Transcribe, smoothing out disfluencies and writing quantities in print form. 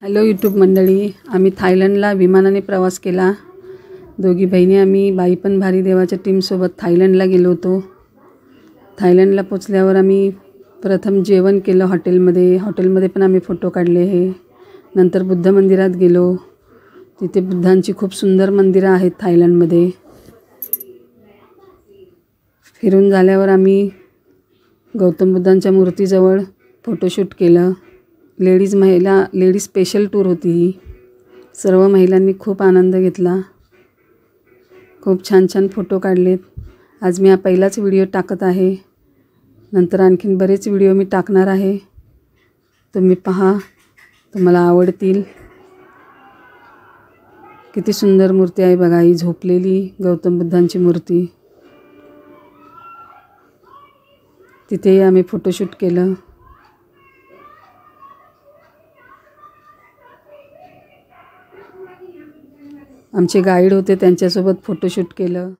Hello YouTube मंडळी, आम्ही थायलंडला विमानाने प्रवास केला। दोघी बहिणी आम्ही बाई पण भारी देवाच्या टीमसोबत थायलंडला गेलो होतो। थायलंडला पोचल्यावर आम्ही प्रथम जेवण केलं हॉटेलमध्ये पण आम्ही फोटो काढले आहे। नंतर बुद्ध मंदिरात गेलो। तिथे बुद्धांची खूप सुंदर मंदिरं आहेत थायलंडमध्ये। फिरून झाल्यावर आम्ही गौतम बुद्धांच्या मूर्तीजवळ फोटोशूट केलं। लेडीज स्पेशल टूर होती ही। सर्व महिलांनी खूप आनंद घेतला। खूप छान छान फोटो काढलेत। आज मी हा पहिलाच व्हिडिओ टाकत आहे। नंतर आणखीन बरेच व्हिडिओ मी टाकणार आहे। तुम्ही पहा, तुम्हाला आवडतील। किती सुंदर मूर्ती आहे बघा, ही झोपलेली गौतम बुद्धांची मूर्ती। तिथेही आम्ही फोटोशूट केलं। आमचे गाईड होते, त्यांच्यासोबत फोटोशूट केलं।